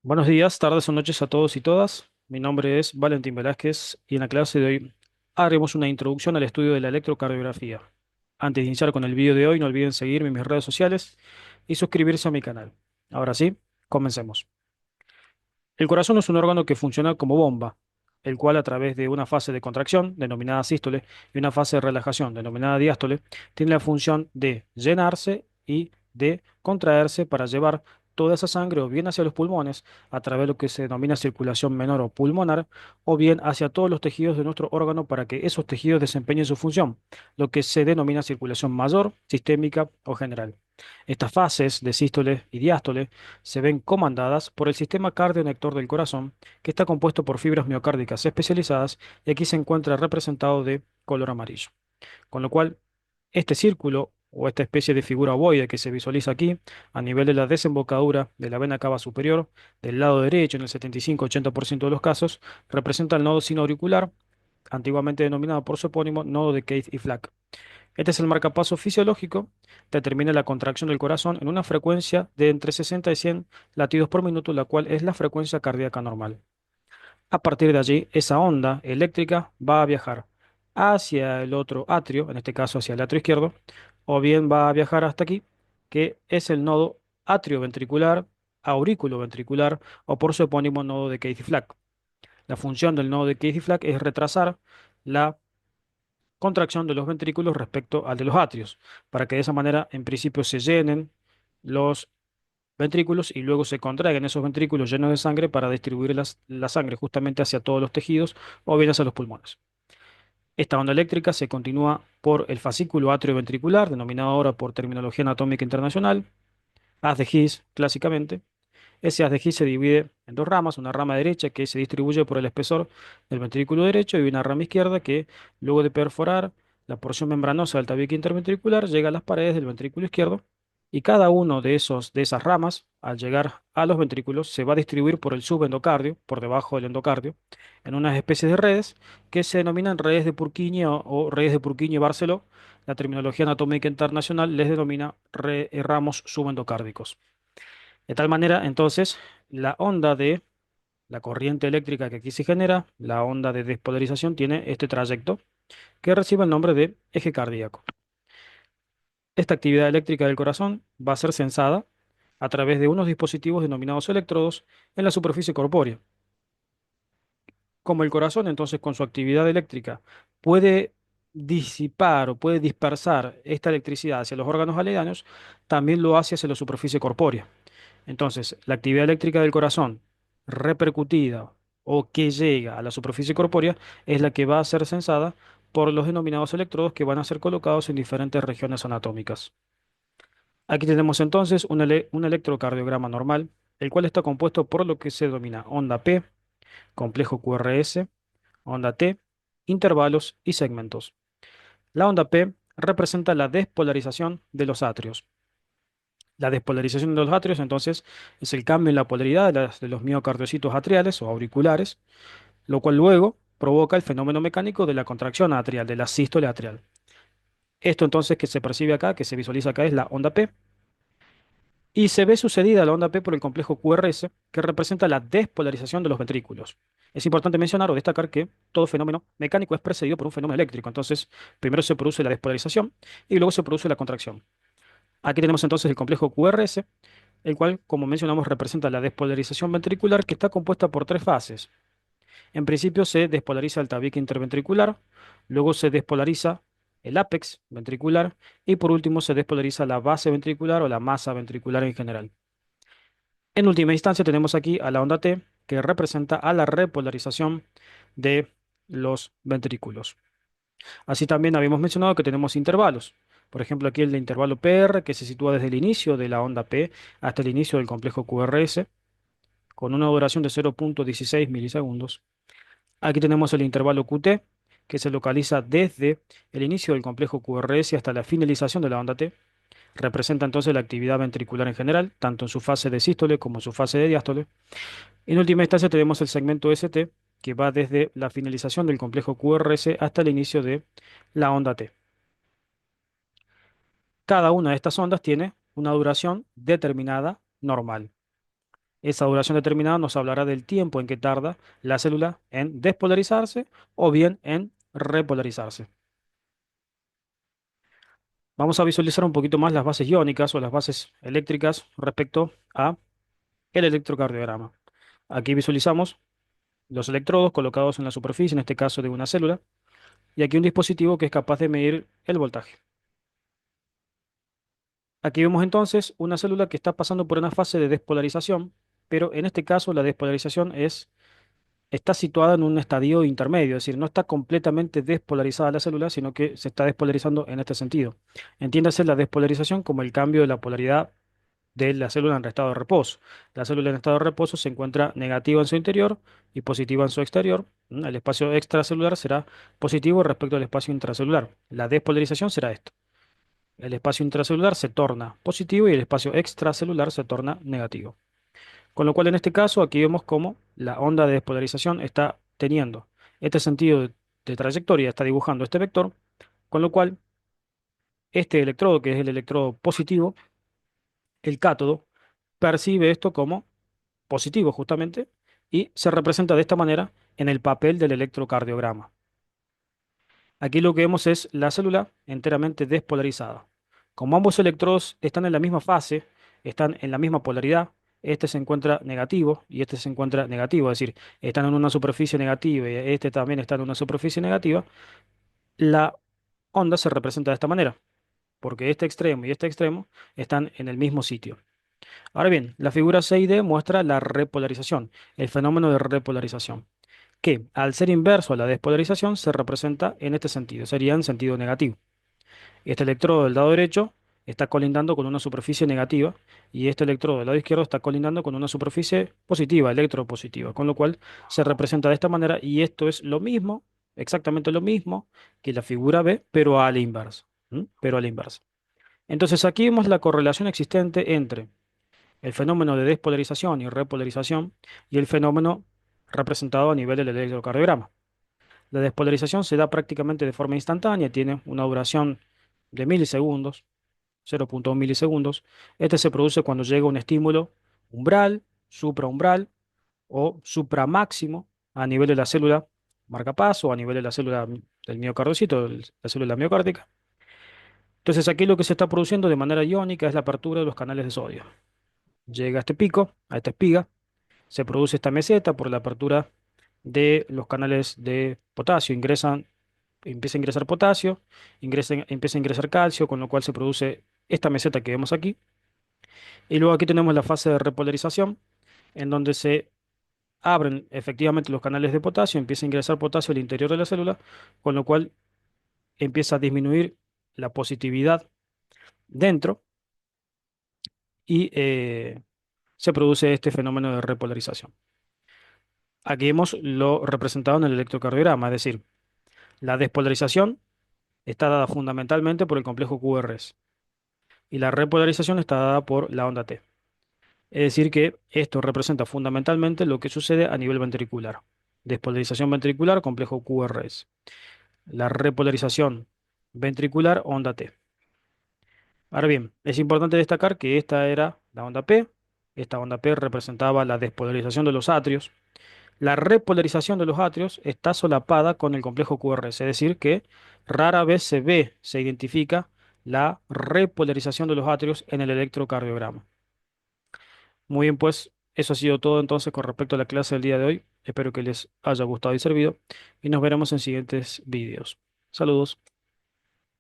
Buenos días, tardes o noches a todos y todas. Mi nombre es Valentín Velázquez y en la clase de hoy haremos una introducción al estudio de la electrocardiografía. Antes de iniciar con el vídeo de hoy, no olviden seguirme en mis redes sociales y suscribirse a mi canal. Ahora sí, comencemos. El corazón es un órgano que funciona como bomba, el cual a través de una fase de contracción, denominada sístole, y una fase de relajación, denominada diástole, tiene la función de llenarse y de contraerse para llevar toda esa sangre o bien hacia los pulmones, a través de lo que se denomina circulación menor o pulmonar, o bien hacia todos los tejidos de nuestro órgano para que esos tejidos desempeñen su función, lo que se denomina circulación mayor, sistémica o general. Estas fases de sístole y diástole se ven comandadas por el sistema cardionector del corazón, que está compuesto por fibras miocárdicas especializadas y aquí se encuentra representado de color amarillo. Con lo cual, este círculo o esta especie de figura ovoide que se visualiza aquí, a nivel de la desembocadura de la vena cava superior, del lado derecho en el 75-80% de los casos, representa el nodo sinoauricular, antiguamente denominado por su epónimo nodo de Keith y Flack. Este es el marcapaso fisiológico, determina la contracción del corazón en una frecuencia de entre 60 y 100 latidos por minuto, la cual es la frecuencia cardíaca normal. A partir de allí, esa onda eléctrica va a viajar hacia el otro atrio, en este caso hacia el atrio izquierdo, o bien va a viajar hasta aquí, que es el nodo atrioventricular, aurículo-ventricular, o por su epónimo nodo de Keith-Flack. La función del nodo de Keith-Flack es retrasar la contracción de los ventrículos respecto al de los atrios, para que de esa manera en principio se llenen los ventrículos y luego se contraigan esos ventrículos llenos de sangre para distribuir la sangre justamente hacia todos los tejidos o bien hacia los pulmones. Esta onda eléctrica se continúa por el fascículo atrioventricular, denominado ahora por terminología anatómica internacional, haz de His clásicamente. Ese haz de His se divide en dos ramas, una rama derecha que se distribuye por el espesor del ventrículo derecho y una rama izquierda que, luego de perforar la porción membranosa del tabique interventricular, llega a las paredes del ventrículo izquierdo y cada uno de esas ramas, al llegar a los ventrículos, se va a distribuir por el subendocardio, por debajo del endocardio, en unas especies de redes que se denominan redes de Purkinje o redes de Purkinje-Barceló. La terminología anatómica internacional les denomina ramos subendocárdicos. De tal manera, entonces, la onda de la corriente eléctrica que aquí se genera, la onda de despolarización, tiene este trayecto que recibe el nombre de eje cardíaco. Esta actividad eléctrica del corazón va a ser sensada a través de unos dispositivos denominados electrodos en la superficie corpórea. Como el corazón, entonces, con su actividad eléctrica puede disipar o puede dispersar esta electricidad hacia los órganos aledaños, también lo hace hacia la superficie corpórea. Entonces, la actividad eléctrica del corazón repercutida o que llega a la superficie corpórea es la que va a ser sensada por los denominados electrodos que van a ser colocados en diferentes regiones anatómicas. Aquí tenemos entonces un electrocardiograma normal, el cual está compuesto por lo que se denomina onda P, complejo QRS, onda T, intervalos y segmentos. La onda P representa la despolarización de los atrios. La despolarización de los atrios, entonces, es el cambio en la polaridad de los miocardiocitos atriales o auriculares, lo cual luego provoca el fenómeno mecánico de la contracción atrial, de la sístole atrial. Esto entonces que se percibe acá, que se visualiza acá, es la onda P, y se ve sucedida la onda P por el complejo QRS, que representa la despolarización de los ventrículos. Es importante mencionar o destacar que todo fenómeno mecánico es precedido por un fenómeno eléctrico. Entonces, primero se produce la despolarización y luego se produce la contracción. Aquí tenemos entonces el complejo QRS, el cual, como mencionamos, representa la despolarización ventricular que está compuesta por tres fases. En principio se despolariza el tabique interventricular, luego se despolariza el ápex ventricular y por último se despolariza la base ventricular o la masa ventricular en general. En última instancia tenemos aquí a la onda T, que representa a la repolarización de los ventrículos. Así también habíamos mencionado que tenemos intervalos. Por ejemplo, aquí el de intervalo PR, que se sitúa desde el inicio de la onda P hasta el inicio del complejo QRS, con una duración de 0,16 milisegundos. Aquí tenemos el intervalo QT, que se localiza desde el inicio del complejo QRS hasta la finalización de la onda T. Representa entonces la actividad ventricular en general, tanto en su fase de sístole como en su fase de diástole. En última instancia tenemos el segmento ST, que va desde la finalización del complejo QRS hasta el inicio de la onda T. Cada una de estas ondas tiene una duración determinada normal. Esa duración determinada nos hablará del tiempo en que tarda la célula en despolarizarse o bien en repolarizarse. Vamos a visualizar un poquito más las bases iónicas o las bases eléctricas respecto a el electrocardiograma. Aquí visualizamos los electrodos colocados en la superficie, en este caso de una célula, y aquí un dispositivo que es capaz de medir el voltaje. Aquí vemos entonces una célula que está pasando por una fase de despolarización, pero en este caso la despolarización está situada en un estadio intermedio, es decir, no está completamente despolarizada la célula, sino que se está despolarizando en este sentido. Entiéndase la despolarización como el cambio de la polaridad de la célula en estado de reposo. La célula en estado de reposo se encuentra negativa en su interior y positiva en su exterior. El espacio extracelular será positivo respecto al espacio intracelular. La despolarización será esto. El espacio intracelular se torna positivo y el espacio extracelular se torna negativo. Con lo cual, en este caso, aquí vemos cómo la onda de despolarización está teniendo este sentido de trayectoria, está dibujando este vector, con lo cual este electrodo, que es el electrodo positivo, el cátodo, percibe esto como positivo justamente y se representa de esta manera en el papel del electrocardiograma. Aquí lo que vemos es la célula enteramente despolarizada. Como ambos electrodos están en la misma fase, están en la misma polaridad, este se encuentra negativo y este se encuentra negativo, es decir, están en una superficie negativa y este también está en una superficie negativa, la onda se representa de esta manera, porque este extremo y este extremo están en el mismo sitio. Ahora bien, la figura 6D muestra la repolarización, el fenómeno de repolarización, que al ser inverso a la despolarización se representa en este sentido, sería en sentido negativo. Este electrodo del lado derecho está colindando con una superficie negativa y este electrodo del lado izquierdo está colindando con una superficie positiva, electropositiva, con lo cual se representa de esta manera y esto es lo mismo, exactamente lo mismo que la figura B, pero a la inversa. Pero a la inversa. Entonces aquí vemos la correlación existente entre el fenómeno de despolarización y repolarización y el fenómeno representado a nivel del electrocardiograma. La despolarización se da prácticamente de forma instantánea, tiene una duración de milisegundos, 0,1 milisegundos. Este se produce cuando llega un estímulo umbral, supraumbral o supramáximo a nivel de la célula marcapaso o a nivel de la célula del miocardiocito, la célula miocárdica. Entonces aquí lo que se está produciendo de manera iónica es la apertura de los canales de sodio. Llega a este pico, a esta espiga, se produce esta meseta por la apertura de los canales de potasio. Empieza a ingresar potasio, empieza a ingresar calcio, con lo cual se produce esta meseta que vemos aquí. Y luego aquí tenemos la fase de repolarización, en donde se abren efectivamente los canales de potasio, empieza a ingresar potasio al interior de la célula, con lo cual empieza a disminuir la positividad dentro y se produce este fenómeno de repolarización. Aquí vemos lo representado en el electrocardiograma, es decir, la despolarización está dada fundamentalmente por el complejo QRS y la repolarización está dada por la onda T. Es decir, que esto representa fundamentalmente lo que sucede a nivel ventricular. Despolarización ventricular, complejo QRS. La repolarización ventricular, onda T. Ahora bien, es importante destacar que esta era la onda P. Esta onda P representaba la despolarización de los atrios. La repolarización de los atrios está solapada con el complejo QRS, es decir, que rara vez se identifica la repolarización de los atrios en el electrocardiograma. Muy bien, pues eso ha sido todo entonces con respecto a la clase del día de hoy. Espero que les haya gustado y servido y nos veremos en siguientes vídeos. Saludos.